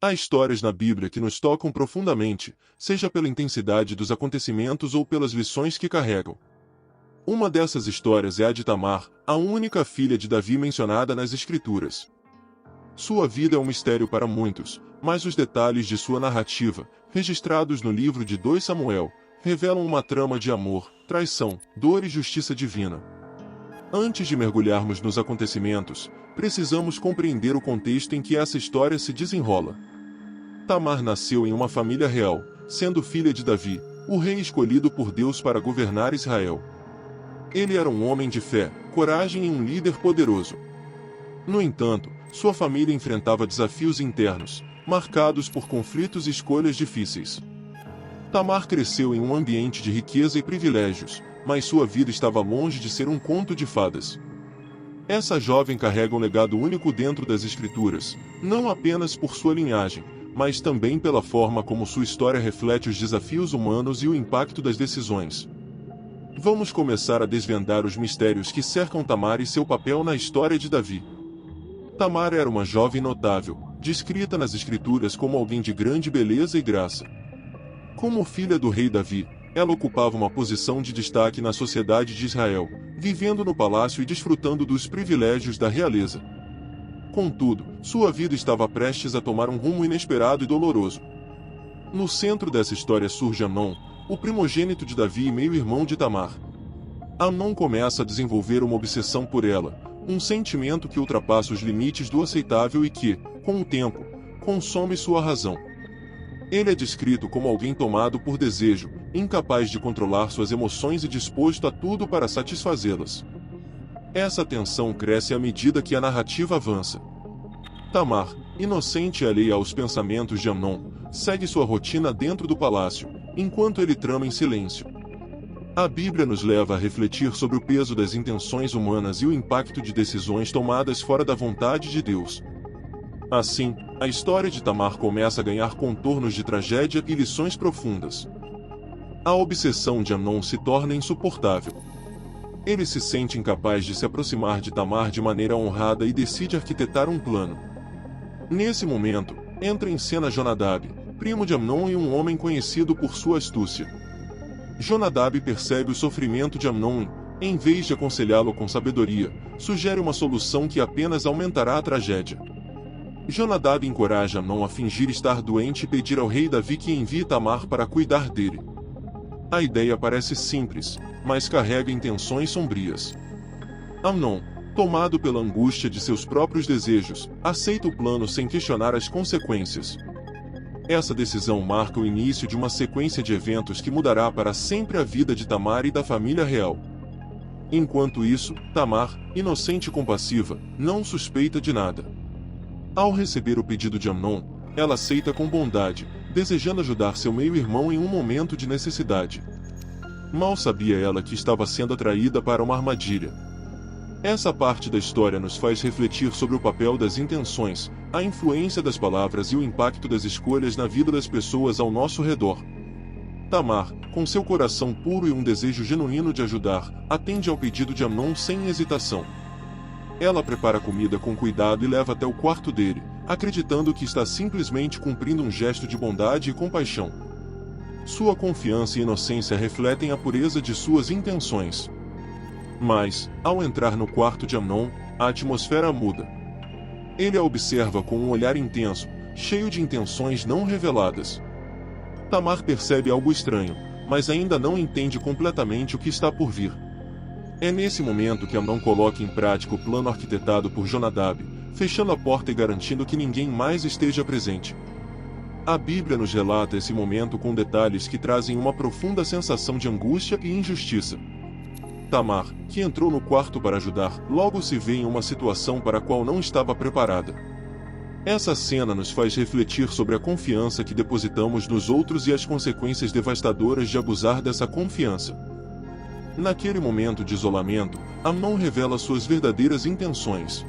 Há histórias na Bíblia que nos tocam profundamente, seja pela intensidade dos acontecimentos ou pelas lições que carregam. Uma dessas histórias é a de Tamar, a única filha de Davi mencionada nas Escrituras. Sua vida é um mistério para muitos, mas os detalhes de sua narrativa, registrados no livro de 2 Samuel, revelam uma trama de amor, traição, dor e justiça divina. Antes de mergulharmos nos acontecimentos, precisamos compreender o contexto em que essa história se desenrola. Tamar nasceu em uma família real, sendo filha de Davi, o rei escolhido por Deus para governar Israel. Ele era um homem de fé, coragem e um líder poderoso. No entanto, sua família enfrentava desafios internos, marcados por conflitos e escolhas difíceis. Tamar cresceu em um ambiente de riqueza e privilégios, mas sua vida estava longe de ser um conto de fadas. Essa jovem carrega um legado único dentro das Escrituras, não apenas por sua linhagem, mas também pela forma como sua história reflete os desafios humanos e o impacto das decisões. Vamos começar a desvendar os mistérios que cercam Tamar e seu papel na história de Davi. Tamar era uma jovem notável, descrita nas Escrituras como alguém de grande beleza e graça. Como filha do rei Davi, ela ocupava uma posição de destaque na sociedade de Israel, vivendo no palácio e desfrutando dos privilégios da realeza. Contudo, sua vida estava prestes a tomar um rumo inesperado e doloroso. No centro dessa história surge Amnon, o primogênito de Davi e meio-irmão de Tamar. Amnon começa a desenvolver uma obsessão por ela, um sentimento que ultrapassa os limites do aceitável e que, com o tempo, consome sua razão. Ele é descrito como alguém tomado por desejo, incapaz de controlar suas emoções e disposto a tudo para satisfazê-las. Essa tensão cresce à medida que a narrativa avança. Tamar, inocente e alheia aos pensamentos de Amnon, segue sua rotina dentro do palácio, enquanto ele trama em silêncio. A Bíblia nos leva a refletir sobre o peso das intenções humanas e o impacto de decisões tomadas fora da vontade de Deus. Assim, a história de Tamar começa a ganhar contornos de tragédia e lições profundas. A obsessão de Amnon se torna insuportável. Ele se sente incapaz de se aproximar de Tamar de maneira honrada e decide arquitetar um plano. Nesse momento, entra em cena Jonadab, primo de Amnon e um homem conhecido por sua astúcia. Jonadab percebe o sofrimento de Amnon e, em vez de aconselhá-lo com sabedoria, sugere uma solução que apenas aumentará a tragédia. Jonadab encoraja Amnon a fingir estar doente e pedir ao rei Davi que envie Tamar para cuidar dele. A ideia parece simples, mas carrega intenções sombrias. Amnon, tomado pela angústia de seus próprios desejos, aceita o plano sem questionar as consequências. Essa decisão marca o início de uma sequência de eventos que mudará para sempre a vida de Tamar e da família real. Enquanto isso, Tamar, inocente e compassiva, não suspeita de nada. Ao receber o pedido de Amnon, ela aceita com bondade, desejando ajudar seu meio-irmão em um momento de necessidade. Mal sabia ela que estava sendo atraída para uma armadilha. Essa parte da história nos faz refletir sobre o papel das intenções, a influência das palavras e o impacto das escolhas na vida das pessoas ao nosso redor. Tamar, com seu coração puro e um desejo genuíno de ajudar, atende ao pedido de Amnon sem hesitação. Ela prepara comida com cuidado e leva até o quarto dele, acreditando que está simplesmente cumprindo um gesto de bondade e compaixão. Sua confiança e inocência refletem a pureza de suas intenções. Mas, ao entrar no quarto de Amnon, a atmosfera muda. Ele a observa com um olhar intenso, cheio de intenções não reveladas. Tamar percebe algo estranho, mas ainda não entende completamente o que está por vir. É nesse momento que Amnon coloca em prática o plano arquitetado por Jonadab, fechando a porta e garantindo que ninguém mais esteja presente. A Bíblia nos relata esse momento com detalhes que trazem uma profunda sensação de angústia e injustiça. Tamar, que entrou no quarto para ajudar, logo se vê em uma situação para a qual não estava preparada. Essa cena nos faz refletir sobre a confiança que depositamos nos outros e as consequências devastadoras de abusar dessa confiança. Naquele momento de isolamento, Amnon revela suas verdadeiras intenções.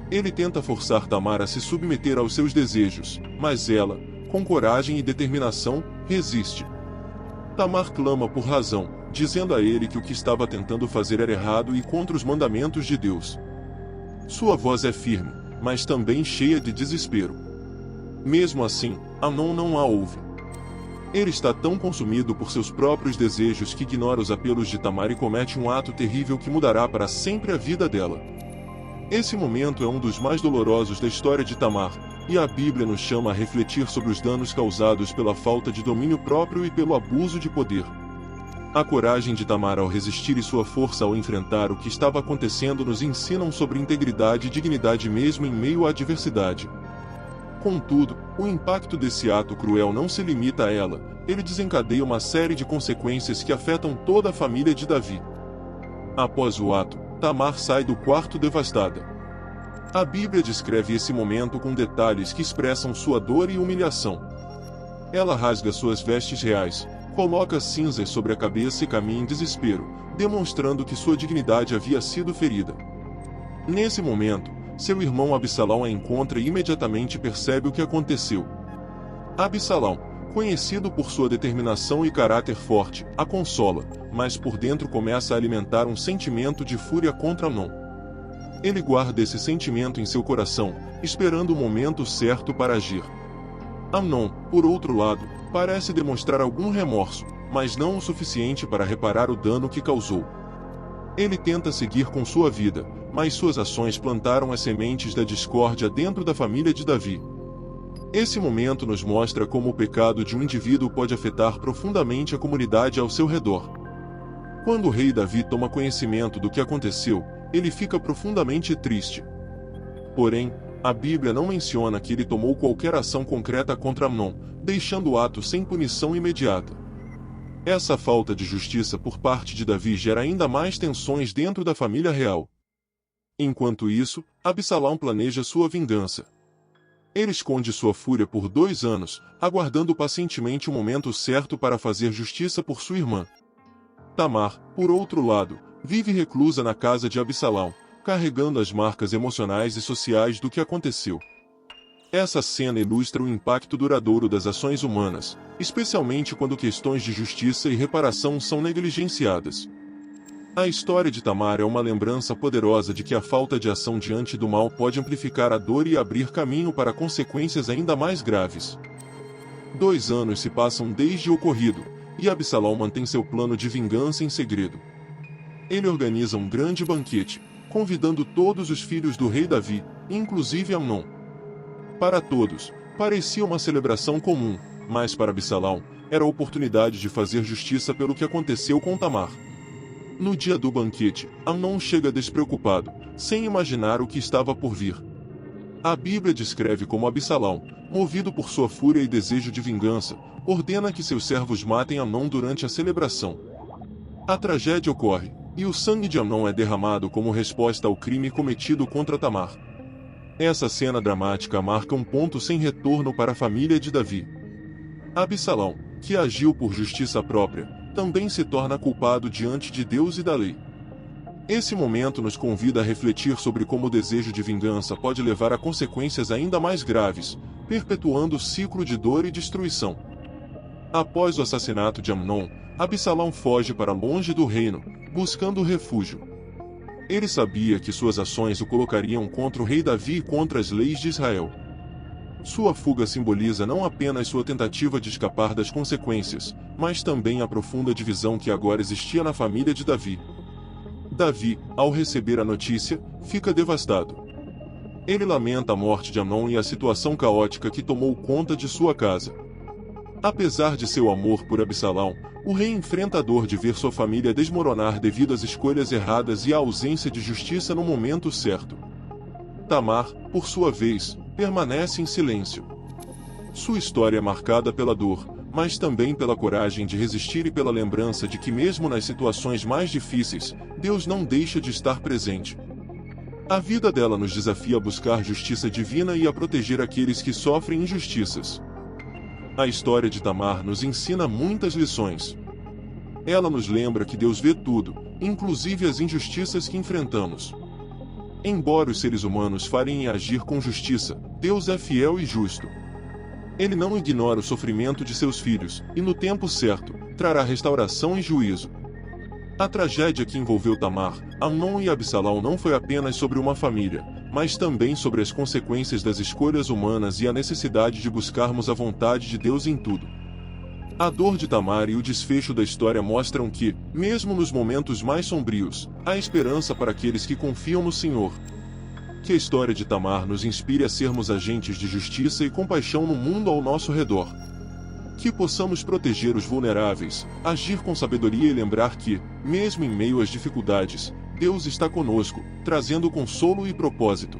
Ele tenta forçar Tamar a se submeter aos seus desejos, mas ela, com coragem e determinação, resiste. Tamar clama por razão, dizendo a ele que o que estava tentando fazer era errado e contra os mandamentos de Deus. Sua voz é firme, mas também cheia de desespero. Mesmo assim, Amnon não a ouve. Ele está tão consumido por seus próprios desejos que ignora os apelos de Tamar e comete um ato terrível que mudará para sempre a vida dela. Esse momento é um dos mais dolorosos da história de Tamar, e a Bíblia nos chama a refletir sobre os danos causados pela falta de domínio próprio e pelo abuso de poder. A coragem de Tamar ao resistir e sua força ao enfrentar o que estava acontecendo nos ensinam sobre integridade e dignidade mesmo em meio à adversidade. Contudo, o impacto desse ato cruel não se limita a ela, ele desencadeia uma série de consequências que afetam toda a família de Davi. Após o ato, Tamar sai do quarto devastada. A Bíblia descreve esse momento com detalhes que expressam sua dor e humilhação. Ela rasga suas vestes reais, coloca cinzas sobre a cabeça e caminha em desespero, demonstrando que sua dignidade havia sido ferida. Nesse momento, seu irmão Absalão a encontra e imediatamente percebe o que aconteceu. Absalão, conhecido por sua determinação e caráter forte, a consola, mas por dentro começa a alimentar um sentimento de fúria contra Amnon. Ele guarda esse sentimento em seu coração, esperando o momento certo para agir. Amnon, por outro lado, parece demonstrar algum remorso, mas não o suficiente para reparar o dano que causou. Ele tenta seguir com sua vida, mas suas ações plantaram as sementes da discórdia dentro da família de Davi. Esse momento nos mostra como o pecado de um indivíduo pode afetar profundamente a comunidade ao seu redor. Quando o rei Davi toma conhecimento do que aconteceu, ele fica profundamente triste. Porém, a Bíblia não menciona que ele tomou qualquer ação concreta contra Amnon, deixando o ato sem punição imediata. Essa falta de justiça por parte de Davi gera ainda mais tensões dentro da família real. Enquanto isso, Absalão planeja sua vingança. Ele esconde sua fúria por 2 anos, aguardando pacientemente o momento certo para fazer justiça por sua irmã. Tamar, por outro lado, vive reclusa na casa de Absalão, carregando as marcas emocionais e sociais do que aconteceu. Essa cena ilustra o impacto duradouro das ações humanas, especialmente quando questões de justiça e reparação são negligenciadas. A história de Tamar é uma lembrança poderosa de que a falta de ação diante do mal pode amplificar a dor e abrir caminho para consequências ainda mais graves. 2 anos se passam desde o ocorrido, e Absalão mantém seu plano de vingança em segredo. Ele organiza um grande banquete, convidando todos os filhos do rei Davi, inclusive Amnon. Para todos, parecia uma celebração comum, mas para Absalão, era a oportunidade de fazer justiça pelo que aconteceu com Tamar. No dia do banquete, Amnon chega despreocupado, sem imaginar o que estava por vir. A Bíblia descreve como Absalão, movido por sua fúria e desejo de vingança, ordena que seus servos matem Amnon durante a celebração. A tragédia ocorre, e o sangue de Amnon é derramado como resposta ao crime cometido contra Tamar. Essa cena dramática marca um ponto sem retorno para a família de Davi. Absalão, que agiu por justiça própria, também se torna culpado diante de Deus e da lei. Esse momento nos convida a refletir sobre como o desejo de vingança pode levar a consequências ainda mais graves, perpetuando o ciclo de dor e destruição. Após o assassinato de Amnon, Absalão foge para longe do reino, buscando refúgio. Ele sabia que suas ações o colocariam contra o rei Davi e contra as leis de Israel. Sua fuga simboliza não apenas sua tentativa de escapar das consequências, mas também a profunda divisão que agora existia na família de Davi. Davi, ao receber a notícia, fica devastado. Ele lamenta a morte de Amnon e a situação caótica que tomou conta de sua casa. Apesar de seu amor por Absalão, o rei enfrenta a dor de ver sua família desmoronar devido às escolhas erradas e à ausência de justiça no momento certo. Tamar, por sua vez, permanece em silêncio. Sua história é marcada pela dor, mas também pela coragem de resistir e pela lembrança de que mesmo nas situações mais difíceis, Deus não deixa de estar presente. A vida dela nos desafia a buscar justiça divina e a proteger aqueles que sofrem injustiças. A história de Tamar nos ensina muitas lições. Ela nos lembra que Deus vê tudo, inclusive as injustiças que enfrentamos. Embora os seres humanos falhem em agir com justiça, Deus é fiel e justo. Ele não ignora o sofrimento de seus filhos, e no tempo certo, trará restauração e juízo. A tragédia que envolveu Tamar, Amnon e Absalão não foi apenas sobre uma família, mas também sobre as consequências das escolhas humanas e a necessidade de buscarmos a vontade de Deus em tudo. A dor de Tamar e o desfecho da história mostram que, mesmo nos momentos mais sombrios, há esperança para aqueles que confiam no Senhor. Que a história de Tamar nos inspire a sermos agentes de justiça e compaixão no mundo ao nosso redor. Que possamos proteger os vulneráveis, agir com sabedoria e lembrar que, mesmo em meio às dificuldades, Deus está conosco, trazendo consolo e propósito.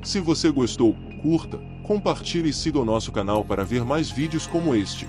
Se você gostou, curta, compartilhe e siga o nosso canal para ver mais vídeos como este.